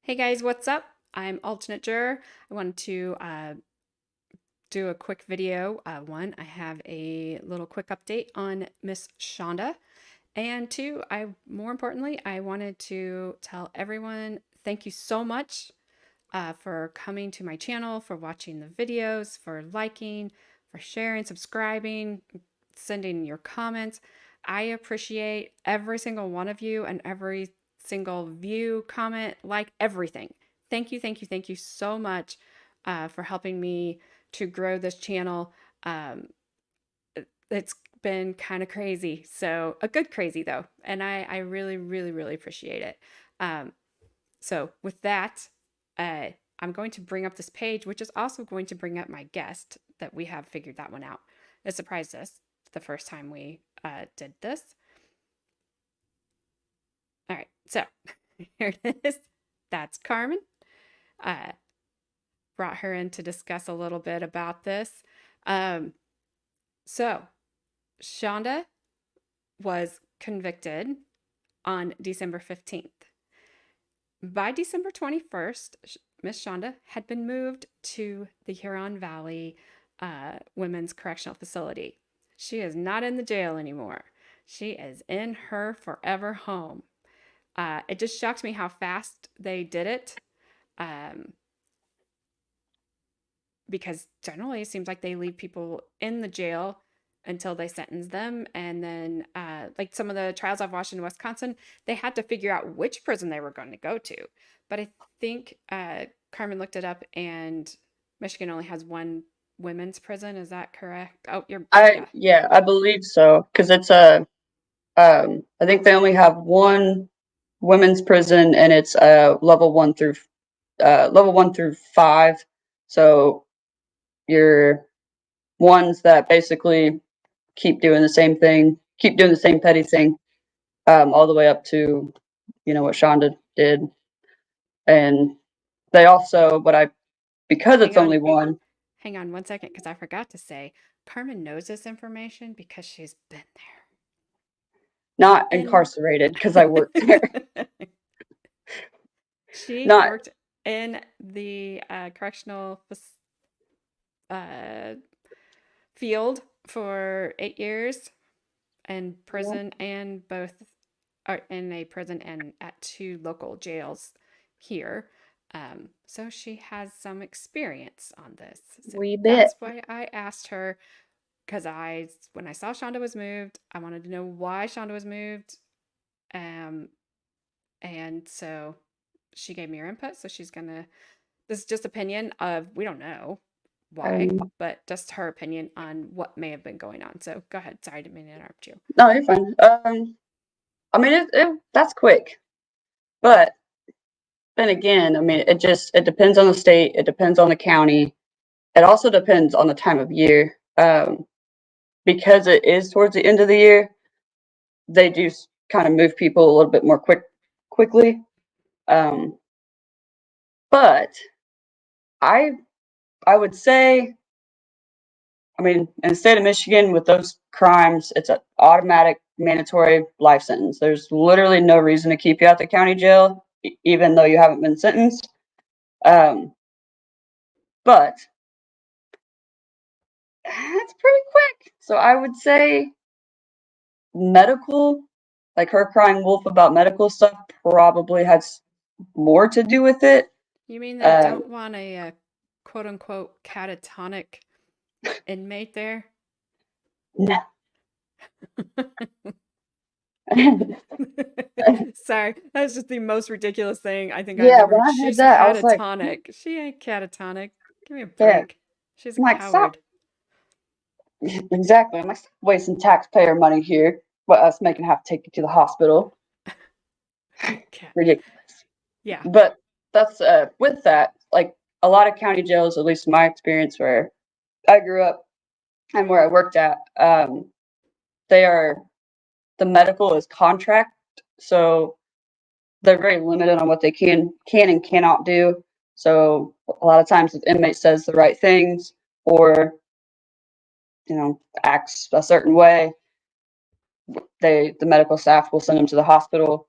Hey guys, what's up? I'm Alternate Juror. I wanted to do a quick video. One, I have a little quick update on Miss Shonda. And two, more importantly, I wanted to tell everyone thank you so much for coming to my channel, for watching the videos, for liking, for sharing, subscribing, sending your comments. I appreciate every single one of you and every single view, comment, like everything. Thank you, thank you, thank you so much for helping me to grow this channel. It's been kind of crazy, so a good crazy though, and I really, really, really appreciate it. Um, so with that, I'm going to bring up this page, which is also going to bring up my guest that we have figured that one out. It surprised us the first time we did this. All right, so here it is. That's Carmen. Brought her in to discuss a little bit about this. So Shonda was convicted on December 15th. By December 21st, Miss Shonda had been moved to the Huron Valley Women's Correctional Facility. She is not in the jail anymore. She is in her forever home. It just shocked me how fast they did it. Because generally it seems like they leave people in the jail until they sentence them. And then like some of the trials I've watched in Wisconsin, they had to figure out which prison they were going to go to. But I think Carmen looked it up and Michigan only has one women's prison. Is that correct? Oh, yeah. I believe so because it's I think they only have one women's prison and it's level 1 through 5. So you're ones that basically keep doing the same petty thing, all the way up to what Shonda did, and they also because Hang it's on. only one, Hang on 1 second because I forgot to say Carmen knows this information because she's been not there. incarcerated because I worked there, She not worked in the correctional uh, field for 8 years in prison and both are in a prison and at two local jails here. So she has some experience on this. So wee bit. that's why I asked her because when I saw Shonda was moved, I wanted to know why Shonda was moved. Um, and so she gave me her input. So this is just opinion of, we don't know why, but just her opinion on what may have been going on. So go ahead. Sorry, I didn't mean to interrupt you. No, you're fine. I mean, that's quick, but then again, I mean, it depends on the state, it depends on the county, it also depends on the time of year. Because it is towards the end of the year, they do kind of move people a little bit more quickly. Um, but I I would say, I mean, in the state of Michigan, with those crimes, it's an automatic mandatory life sentence. There's literally no reason to keep you at the county jail, even though you haven't been sentenced. Um, but that's pretty quick. So I would say medical, like her crying wolf about medical stuff, probably has more to do with it. You mean they Um, don't want a quote unquote catatonic inmate there? no. Sorry, that's just the most ridiculous thing I think I've Yeah, ever. when I heard She's that, I was like, catatonic. She ain't catatonic. Give me a yeah. break. She's a I'm like, stop. coward. Exactly. I'm like, stop wasting taxpayer money here. What us making have to take you to the hospital. Cat. Ridiculous. Yeah. But that's with that, like a lot of county jails, at least in my experience where I grew up and where I worked at, they are the medical is contract, so they're very limited on what they can and cannot do. So a lot of times, if the inmate says the right things or acts a certain way, the medical staff will send them to the hospital.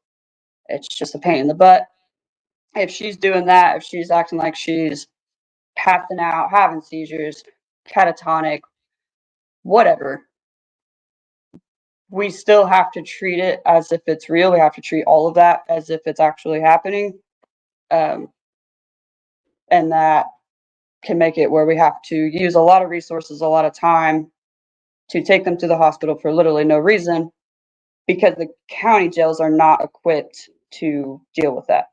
It's just a pain in the butt. if she's doing that, if she's acting like she's passing out, having seizures, catatonic, whatever, we still have to treat it as if it's real. We have to treat all of that as if it's actually happening. Um, and that can make it where we have to use a lot of resources, a lot of time to take them to the hospital for literally no reason because the county jails are not equipped to deal with that.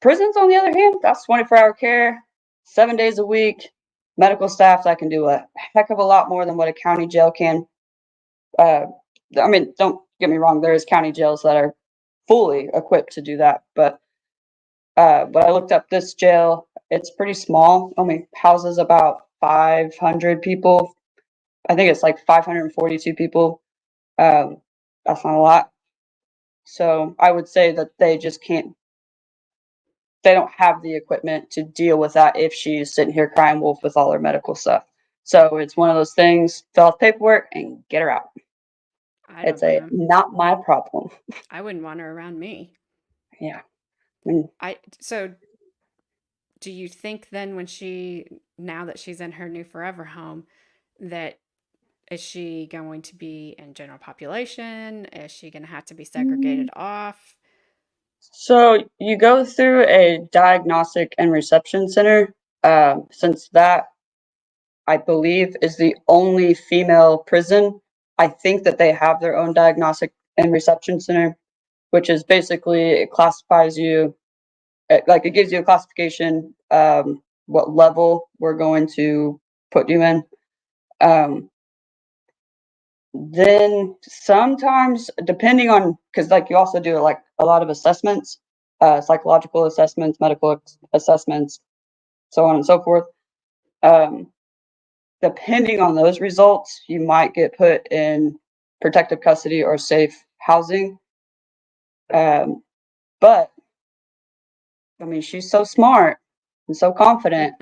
Prisons, on the other hand, that's 24-hour care, 7 days a week, medical staff that can do a heck of a lot more than what a county jail can. Uh, I mean, don't get me wrong, there is county jails that are fully equipped to do that, but I looked up this jail. It's pretty small, only houses about 500 people. I think it's like 542 people. That's not a lot. So I would say that they just can't, they don't have the equipment to deal with that if she's sitting here crying wolf with all her medical stuff. So it's one of those things, fill out the paperwork and get her out. I don't It's blame a him. not my problem. I wouldn't want her around me. Yeah. I mean, So do you think then when now that she's in her new forever home, that is she going to be in general population? Is she going to have to be segregated off? so you go through a diagnostic and reception center. Since that, I believe, is the only female prison, I think that they have their own diagnostic and reception center, which is basically it classifies you, like it gives you a classification, what level we're going to put you in. Um, then sometimes, depending on, because like you also do like a lot of assessments, psychological assessments, medical assessments, so on and so forth. Um, Depending on those results, you might get put in protective custody or safe housing. Um, but I mean, she's so smart and so confident.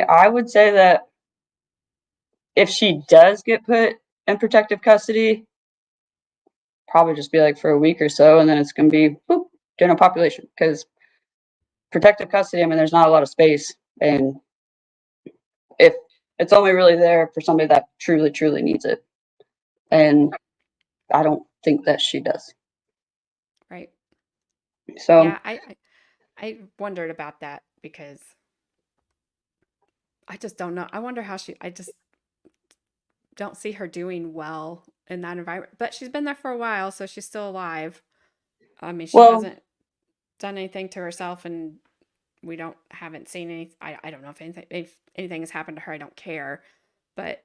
I would say that if she does get put in protective custody, probably just be like for a week or so, and then it's going to be boop, general population. Because protective custody, I mean, there's not a lot of space, and if it's only really there for somebody that truly, truly needs it, Right, and I don't think that she does. right. So, Yeah, I wondered about that because I just don't know. I wonder how I just don't see her doing well in that environment. But she's been there for a while, so she's still alive. I mean, she well, hasn't done anything to herself, and we haven't seen any. I don't know if anything has happened to her. I don't care, but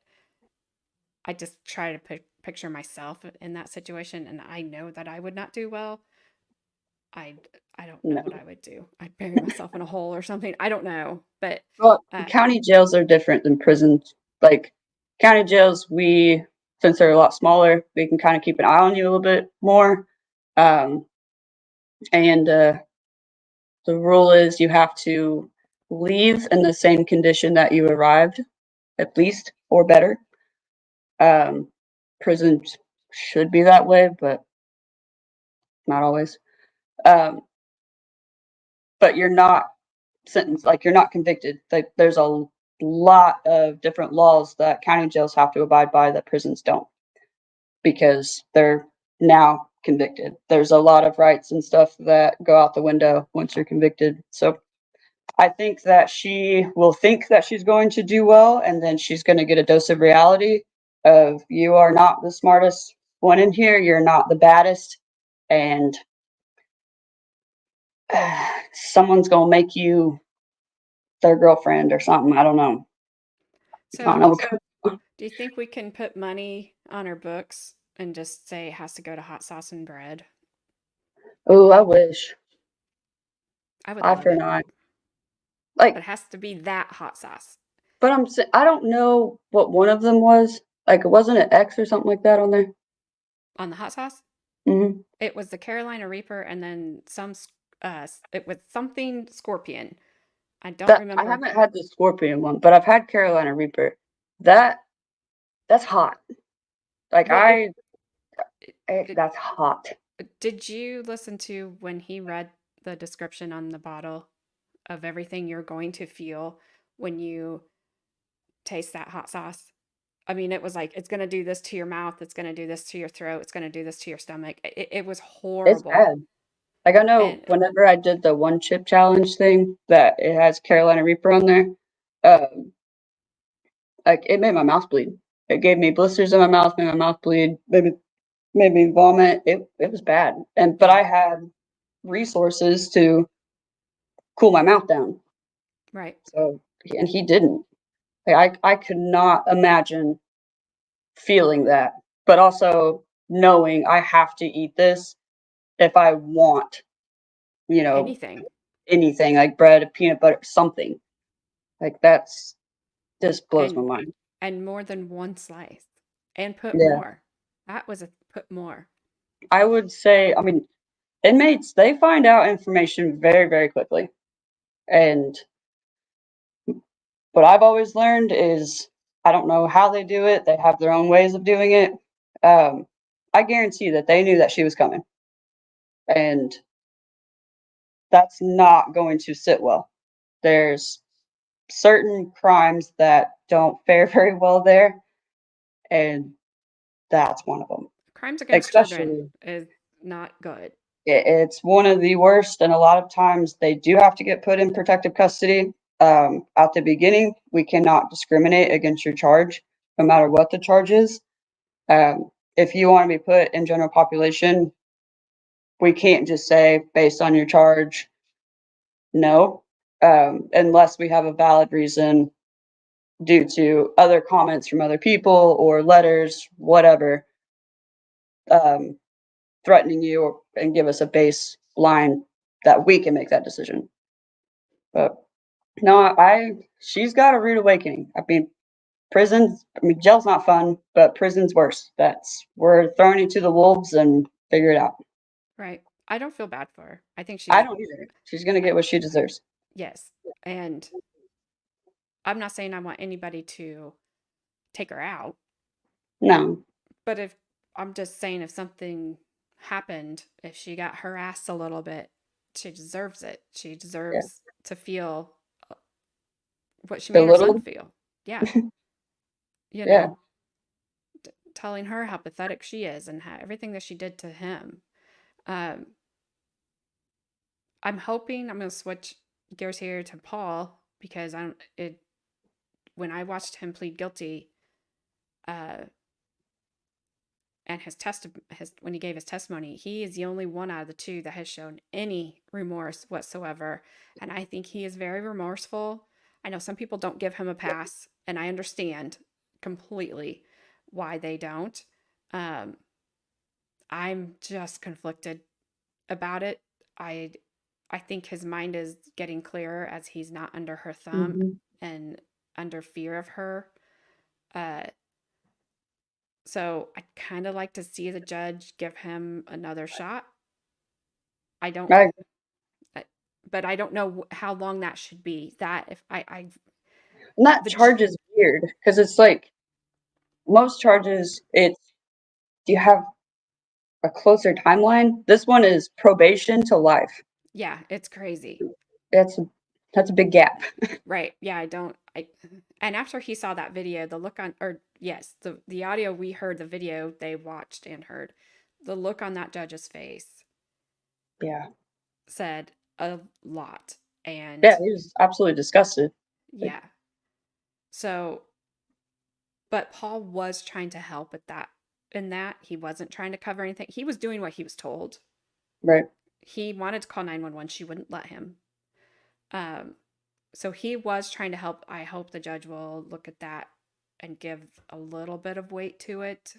I just try to picture myself in that situation, and I know that I would not do well. I I don't know no. what I would do. I'd bury myself in a hole or something. I don't know, but Well, uh, county jails are different than prisons. Like county jails, since they're a lot smaller, we can kind of keep an eye on you a little bit more. Um, and the rule is you have to leave in the same condition that you arrived, at least, or better. Um, Prisons should be that way, but not always. Um, but you're not sentenced, like you're not convicted. Like there's a lot of different laws that county jails have to abide by that prisons don't because they're now convicted. There's a lot of rights and stuff that go out the window once you're convicted. So I think that she will think that she's going to do well, and then she's going to get a dose of reality of you are not the smartest one in here, you're not the baddest, and someone's going to make you their girlfriend or something. I don't know. I don't so know. do you think we can put money on her books and just say it has to go to hot sauce and bread? Oh, I wish. I would I love for it, not. but Like, it has to be that hot sauce but I don't know what one of them was. Like, it wasn't an X or something like that on there. on the hot sauce. Hmm. It was the Carolina Reaper, and then it was something scorpion. I don't That I remember. haven't had the Scorpion one, but I've had Carolina Reaper. That that's hot. Like Well, that's it hot. did you listen to when he read the description on the bottle of everything you're going to feel when you taste that hot sauce. I mean, it was like, it's going to do this to your mouth. It's going to do this to your throat. It's going to do this to your stomach. It was It's horrible. bad. Like I know And whenever I did the one chip challenge thing that it has Carolina Reaper on there, um, like it made my mouth bleed. It gave me blisters in my mouth, made my mouth bleed, made me vomit. It was bad. But yeah, I had resources to cool my mouth down. right. So and he didn't. Like I could not imagine feeling that, but also knowing I have to eat this if I want, you know, Anything. anything like bread, peanut butter, something. Like that's just blows my And mind. more than one slice. And put Yeah. more. That was a put more. I would say, I mean, inmates, they find out information very, very quickly. And what I've always learned is I don't know how they do it. They have their own ways of doing it. Um, I guarantee that they knew that she was coming. And that's not going to sit well. There's certain crimes that don't fare very well there. And that's one of them. Crimes against children Especially is not good. it's one of the worst, and a lot of times they do have to get put in protective custody. At the beginning, we cannot discriminate against your charge, no matter what the charge is. If you want to be put in general population, we can't just say based on your charge, no, unless we have a valid reason due to other comments from other people or letters, whatever, um, threatening you and give us a baseline that we can make that decision. But no, she's got a rude awakening. I mean, jail's not fun, but prison's worse. We're throwing you to the wolves and figure it out. Right. I don't feel bad for her. I think I she's, don't either. She's gonna I, get what she deserves. yes. And I'm not saying I want anybody to take her out, No, but if I'm just saying if something happened, if she got harassed a little bit, she deserves it. She yeah, deserves to feel what she made her son belittled. feel. Yeah. You Yeah, know, telling her how pathetic she is and how everything that she did to him. Um, I'm hoping I'm going to switch gears here to Paul because I don't, it, when I watched him plead guilty, uh, and when he gave his testimony, he is the only one out of the two that has shown any remorse whatsoever, and I think he is very remorseful. I know some people don't give him a pass, and I understand completely why they don't. Um, I'm just conflicted about it. I I think his mind is getting clearer as he's not under her thumb hmm and under fear of her. Uh, so I kind of like to see the judge give him another shot. I don't, I, but I don't know how long that should be. That if and that the charge is weird because it's like most charges. It's do you have a closer timeline? This one is probation to life. yeah, it's crazy. That's that's a big gap. Right. Yeah, I don't I and after he saw that video, the look on or yes, the audio we heard, the video they watched and heard, the look on that judge's face Yeah, said a lot. yeah, And he was absolutely disgusted. Like, yeah. So, but Paul was trying to help with that. In that he wasn't trying to cover anything. He was doing what he was told. right. He wanted to call 911. She wouldn't let him. Um, so he was trying to help. I hope the judge will look at that and give a little bit of weight to it.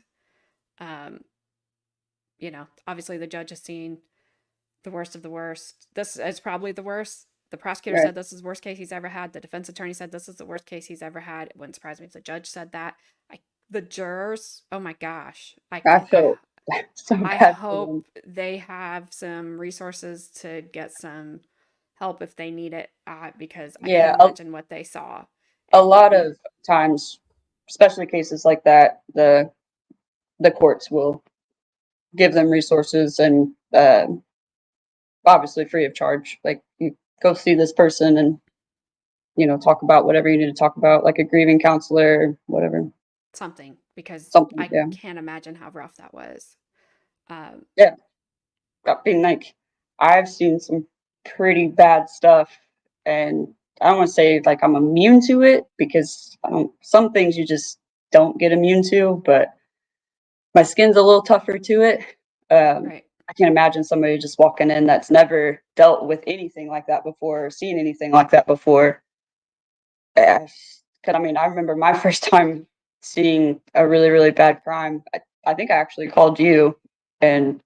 Um, obviously the judge has seen the worst of the worst. This is probably the worst. The prosecutor Right. said this is the worst case he's ever had. The defense attorney said this is the worst case he's ever had. It wouldn't surprise me if the judge said that. The jurors, oh my gosh, I felt so I bad for them. hope they have some resources to get some help if they need it, because I can't Yeah, imagine what they saw. a And lot of times, especially cases like that, the courts will give them resources and obviously free of charge. Like you go see this person and talk about whatever you need to talk about, like a grieving counselor, whatever, Something, because something. I Yeah, can't imagine how rough that was. Um, yeah. I mean, like I've seen some pretty bad stuff, and I don't want to say like I'm immune to it because I don't. Some things you just don't get immune to, but my skin's a little tougher to it. right, I can't imagine somebody just walking in that's never dealt with anything like that before, or seen anything like that before. Because I mean, I remember my first time seeing a really, really bad crime. I think I actually called you, and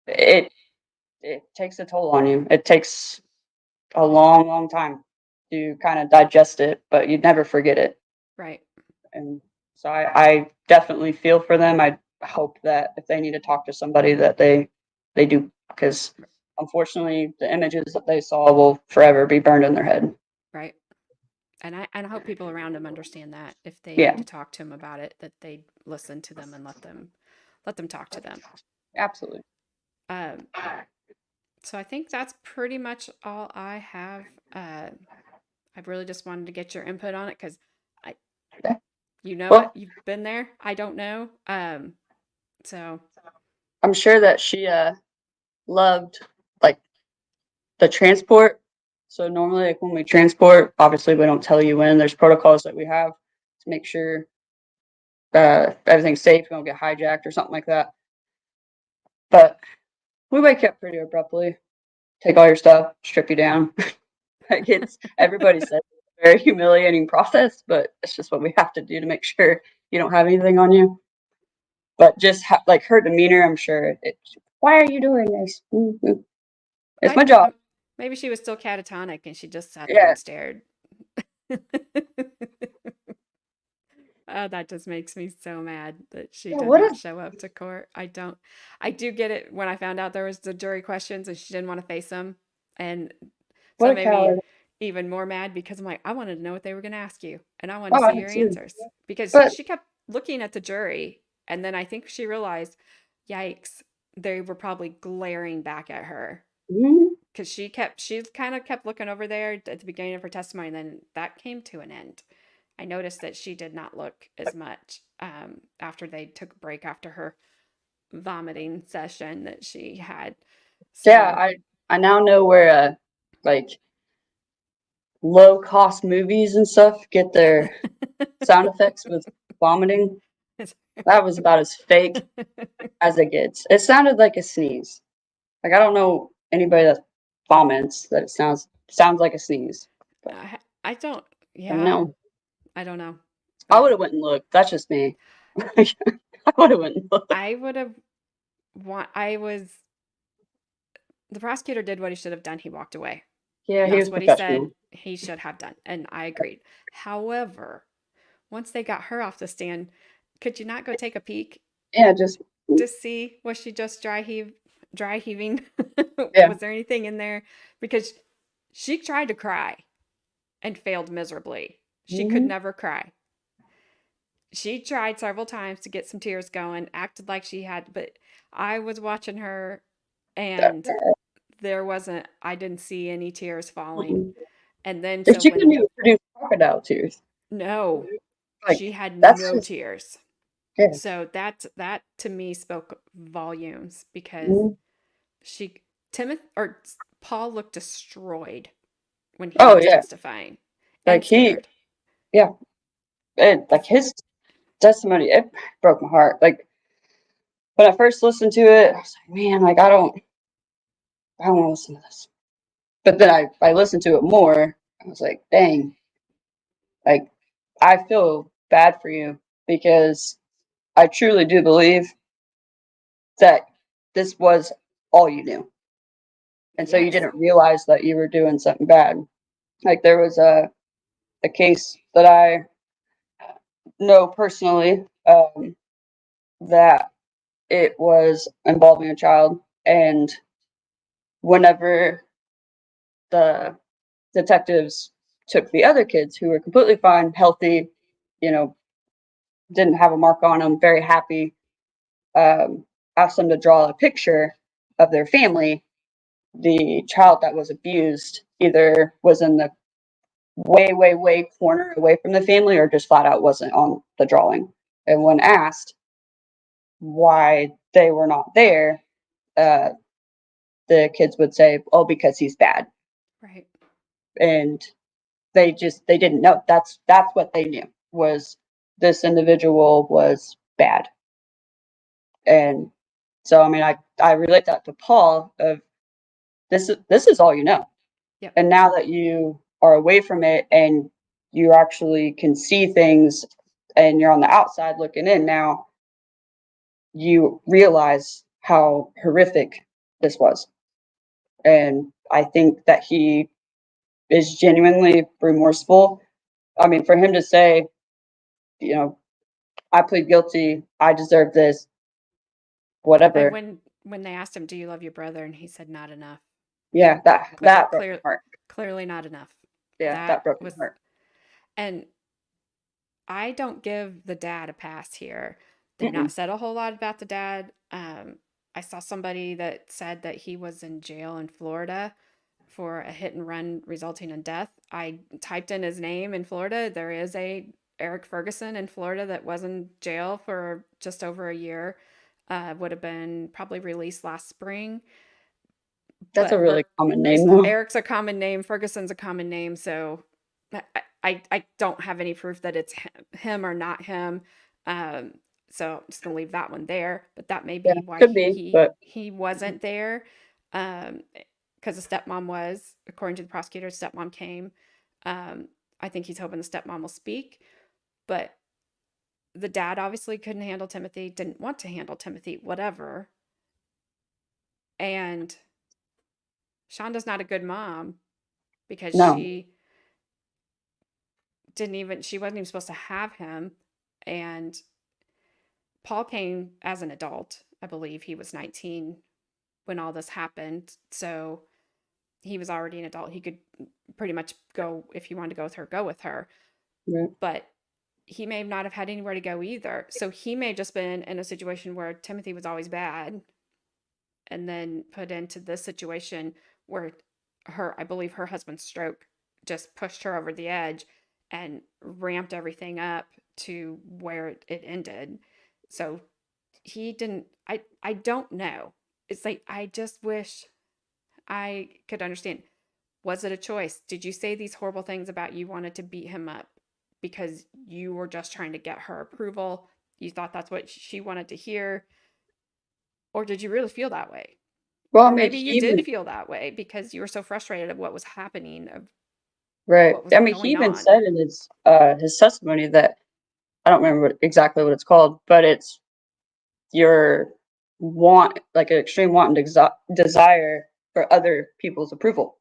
it it takes a toll on you. It takes a long, long time to kind of digest it, but you'd never forget it. right, And so I definitely feel for them. I hope that if they need to talk to somebody that they do, because unfortunately the images that they saw will forever be burned in their head. right. And I hope people around them understand that if they need Yeah, to talk to them about it, that they listen to them and let them talk to them. absolutely. Um, so I think that's pretty much all I have. I really just wanted to get your input on it because I, Okay. you know it, Well, you've been there. I don't know. So I'm sure that she loved like the transport. So normally, like when we transport, obviously we don't tell you when. There's protocols that we have to make sure everything's safe. We don't get hijacked or something like that. But we wake up pretty abruptly, take all your stuff, strip you down. Like it's everybody says it's a very humiliating process, but it's just what we have to do to make sure you don't have anything on you. But just like her demeanor, I'm sure. Why are you doing this? Mm-hmm. It's I my job. maybe she was still catatonic and she just sat there Yeah. and stared. Oh, that just makes me so mad that she Yeah. did What not a show up to court. I do get it when I found out there was the jury questions and she didn't want to face them. And so what that a made me coward. even more mad because I'm like, I wanted to know what they were going to ask you and I wanted to Oh, I see did your too. answers because But she kept looking at the jury. And then I think she realized, yikes, they were probably glaring back at her mhm, because she kind of kept looking over there at the beginning of her testimony, and then that came to an end. I noticed that she did not look as much after they took a break after her vomiting session that she had. yeah, So I now know where like low cost movies and stuff get their sound effects with vomiting. That was about as fake as it gets. It sounded like a sneeze. Like I don't know anybody that vomits that it sounds like a sneeze. But I don't, I don't yeah, know. I don't know, I but would have went and looked. That's just me. I would have went and looked. I would have I was, the prosecutor did what he should have done. He walked away. Yeah, And he was that's what he said professional. he should have done. And I agreed. However, once they got her off the stand, could you not go take a peek Yeah, just to see, was she just dry heaving? yeah. Was there anything in there? Because she tried to cry and failed miserably. She could Hmm. never cry. She tried several times to get some tears going, acted like she had, but I was watching her and I didn't see any tears falling. And then so She couldn't when, even produce crocodile tears. no, she Like had that's no just tears. yeah. So that to me spoke volumes because Mhm. she Timothy or Paul looked destroyed when he Oh was yeah. testifying and Like he scared. yeah. Like It's his testimony, it broke my heart. Like when I first listened to it, I was like, man, like I don't want to listen to this. But then I listened to it more. I was like, dang, like I feel bad for you because I truly do believe that this was all you knew. And so you yes. didn't realize that you were doing something bad. Like there was a case that I know personally that it was involving a child. And whenever the detectives took the other kids who were completely fine, healthy, you know, didn't have a mark on them, very happy, asked them to draw a picture of their family. the child that was abused either was in the way corner away from the family or just flat out wasn't on the drawing. And when asked why they were not there, uh, the kids would say, "Oh, because he's bad," Right. and they didn't know. That's what they knew was this individual was bad. And so, I mean, I relate that to Paul of this is all you know. Yep. And now that you are away from it and you actually can see things and you're on the outside looking in now, you realize how horrific this was. And I think that he is genuinely remorseful. I mean, for him to say, you know, I plead guilty, I deserve this, And whatever. when they asked him, "Do you love your brother?" and he said, "Not enough." Yeah, that broke my Clear, heart. clearly not enough. Yeah, That that broke my was, heart. and I don't give the dad a pass here. They've not Mm-mm. said a whole lot about the dad. I saw somebody that said that he was in jail in Florida for a hit and run resulting in death. I typed in his name in Florida. There is a Eric Ferguson in Florida that was in jail for just over a year. Would have been probably released last spring. That's a But really common name though. Eric's a common name, Ferguson's a common name, so I don't have any proof that it's him or not him. Um, so I'm just gonna leave that one there. But that may Yeah, be why could be, but he wasn't there, because the stepmom was, according to the prosecutor, stepmom came. Um, I think he's hoping the stepmom will speak, but the dad obviously couldn't handle Timothy, didn't want to handle Timothy, whatever. And Shonda's not a good mom because no. she wasn't even supposed to have him. And Paul came as an adult. I believe he was 19 when all this happened. So he was already an adult. He could pretty much go, if he wanted to go with her, go with her. Yeah, But he may not have had anywhere to go either. So he may have just been in a situation where Timothy was always bad and then put into this situation where I believe her husband's stroke just pushed her over the edge and ramped everything up to where it ended. So he didn't, I don't know. It's like, I just wish I could understand. Was it a choice? Did you say these horrible things about you wanted to beat him up because you were just trying to get her approval? You thought that's what she wanted to hear? Or did you really feel that way? well, I Or mean, maybe he you did even feel that way because you were so frustrated at what was happening, of right. what was I mean, he going even on. said in his testimony that I don't remember exactly what it's called, but it's your want, like an extreme want and desire for other people's approval.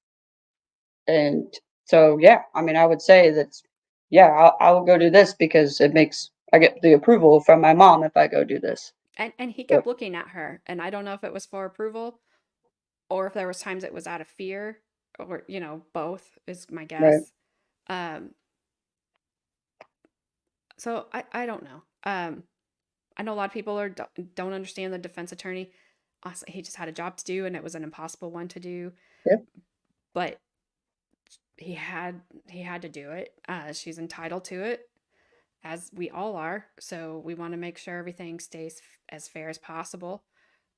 And so, yeah, I mean, I would say that, yeah, I will go do this because I get the approval from my mom if I go do this. And he But, kept looking at her, and I don't know if it was for approval or if there was times it was out of fear, or both is my right. guess. Um, so I don't know. I know a lot of people don't understand the defense attorney. Honestly, he just had a job to do, and it was an impossible one to do. Yeah. But he had to do it. She's entitled to it, as we all are. So we want to make sure everything stays as fair as possible.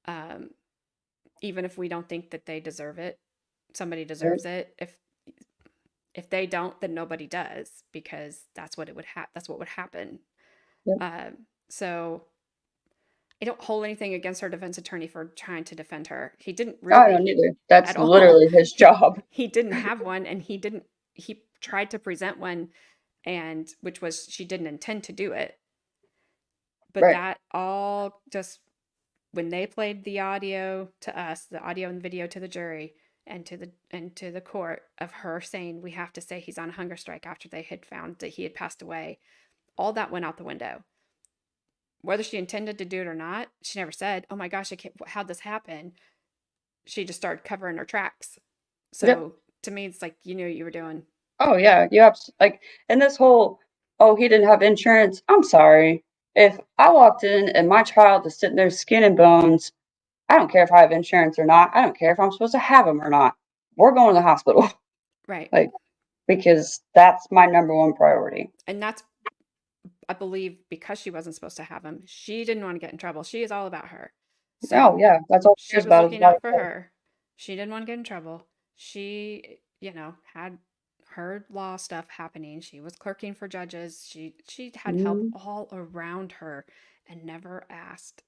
Um, Even if we don't think that they deserve it, somebody Right. deserves it. If they don't, then nobody does, because that's what would happen. Yeah. So I don't hold anything against our defense attorney for trying to defend her. He didn't I don't really either. That's at all. literally his job. He didn't have one, and he tried to present one, and which was, she didn't intend to do it. But Right. that all just, when they played the audio to us, the audio and video to the jury and to the court of her saying we have to say he's on a hunger strike after they had found that he had passed away, all that went out the window. Whether she intended to do it or not, she never said, "Oh my gosh, I can't, how'd this happen?" She just started covering her tracks. Yep. So to me, it's like, you knew what you were doing. Oh yeah, you have like, and this whole, oh, he didn't have insurance. I'm sorry. If I walked in and my child is sitting there skin and bones, I don't care if I have insurance or not. I don't care if I'm supposed to have them or not. We're going to the hospital. Right. Like, because that's my number one priority. And that's, I believe, because she wasn't supposed to have him. She didn't want to get in trouble. She is all about her. Oh, So yeah, that's all she she cares was about is looking out for life. her. She didn't want to get in trouble. She, had her law stuff happening. She was clerking for judges. She had help Mhm. all around her and never asked.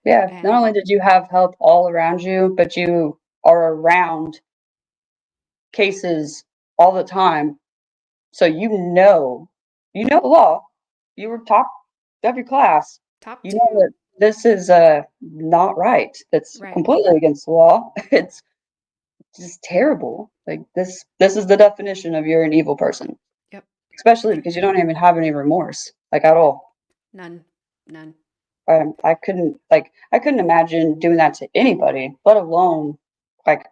Yeah, not And only did you have help all around you, but you are around cases all the time. So you know the law. You were top of your class. top You know two. that this is not right. That's Right. completely against the law. It's just terrible. Like this is the definition of you're an evil person. Yep. Especially And because you don't even have any remorse, like at all. none. None. I couldn't imagine doing that to anybody, let alone like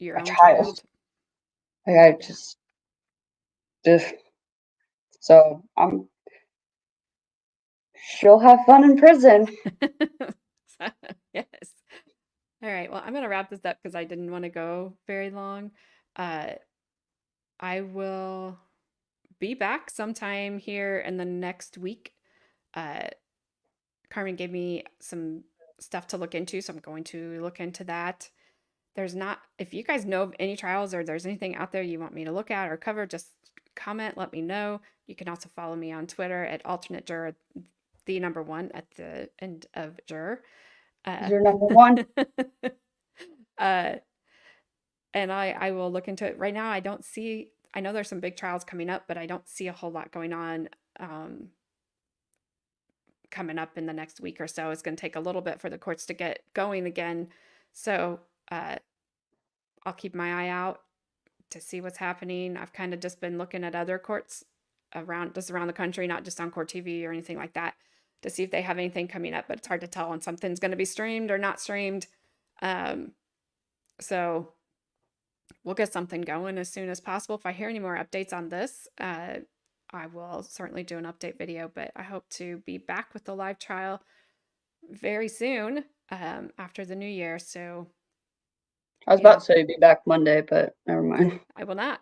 Your a own child. child. Like I Yeah. just, ugh. So she'll have fun in prison. Yes. All right. Well, I'm going to wrap this up because I didn't want to go very long. Uh, I will be back sometime here in the next week. Uh, Carmen gave me some stuff to look into, so I'm going to look into that. There's not, if you guys know of any trials or there's anything out there you want me to look at or cover, just comment, let me know. You can also follow me on Twitter at alternate juror, the number one at the end of juror. Is Uh, your number one? uh, and I will look into it. Right now, I don't see, I know there's some big trials coming up, but I don't see a whole lot going on um, coming up in the next week or so. It's going to take a little bit for the courts to get going again. So uh, I'll keep my eye out to see what's happening. I've kind of just been looking at other courts around the country, not just on Court TV or anything like that, to see if they have anything coming up. But it's hard to tell when something's going to be streamed or not streamed. Um, so we'll get something going as soon as possible. If I hear any more updates on this, I will certainly do an update video. But I hope to be back with the live trial very soon after the new year. So, I was you about know, to say be back Monday, but never mind. I will not.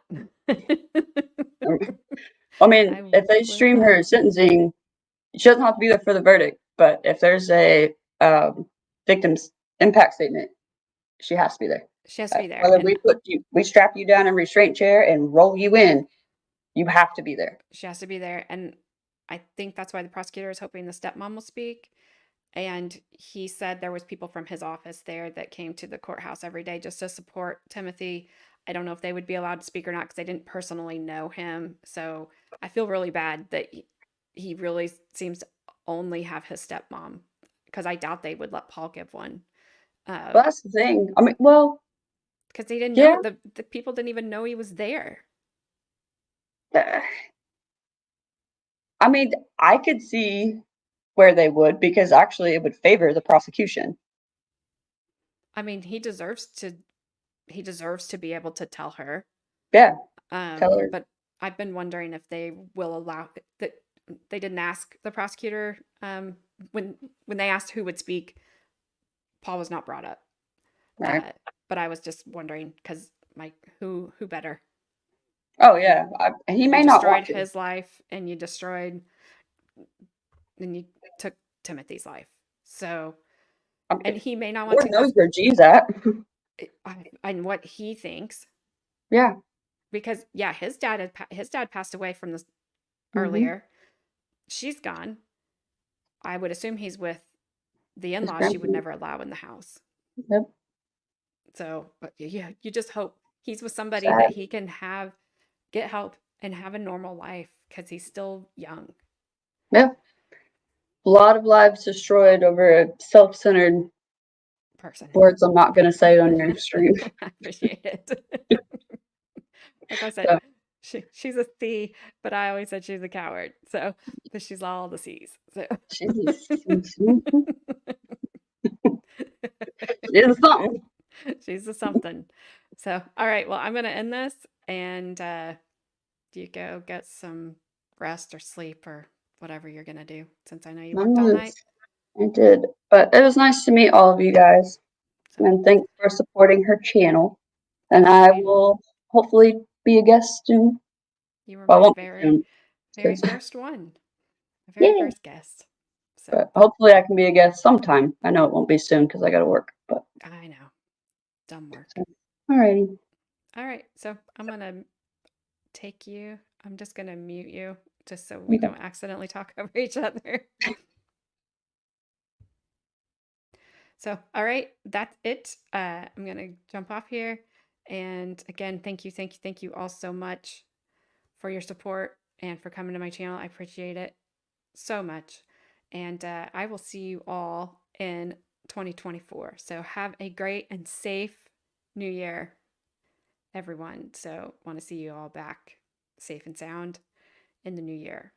I mean, I if they will stream not. her sentencing, she doesn't have to be there for the verdict. But if there's a victim's impact statement, she has to be there. She has to be there. Whether And we strap you down in a restraint chair and roll you in, you have to be there. she has to be there. And I think that's why the prosecutor is hoping the stepmom will speak. And he said there was people from his office there that came to the courthouse every day just to support Timothy. I don't know if they would be allowed to speak or not because I didn't personally know him. So I feel really bad that he really seems to only have his stepmom because I doubt they would let Paul give one. But that's the thing. I mean, well, Because they didn't know yeah. the people didn't even know he was there. uh, I mean, I could see where they would because actually it would favor the prosecution. I mean, he deserves to be able to tell her. Yeah, tell her. But I've been wondering if they will allow that. They didn't ask the prosecutor when they asked who would speak. Paul was not brought up. Right. Uh, but I was just wondering because my who better? Oh You yeah, he you may not destroyed want to. his life and you took Timothy's life. So and he may not want Lord to knows because where G's at. and what he thinks Yeah. because yeah his dad passed away from this Hmm. earlier. She's gone. I would assume he's with the His in-laws she would grandparents. never allow in the house. Yep. So, but yeah, you just hope he's with somebody that Sad. he can have get help and have a normal life because he's still young Yeah. A lot of lives destroyed over a self-centered person. words I'm not gonna say on your stream. I appreciate it. Like I said, So she's a C, but I always said she's a coward. So, but she's all the C's. So, she's it's something. she's a something. So, all right. Well, I'm going to end this and you go get some rest or sleep or whatever you're going to do since I know you worked all night. I did. But it was nice to meet all of you guys. So, And thanks for supporting her channel. And all I right. will hopefully be a guest soon. You were Well, I my won't be very, soon very because first one, the very yeah. first guest. So, But hopefully I can be a guest sometime. I know it won't be soon because I got to work. But I know, dumb work. so, alrighty. All right. So, I'm going to I'm just going to mute you just so we Okay. don't accidentally talk over each other. So, all right, that's it. I'm going to jump off here. And again, thank you all so much for your support and for coming to my channel. I appreciate it so much. And I will see you all in 2024. So, have a great and safe new year, everyone. So, want to see you all back safe and sound in the new year.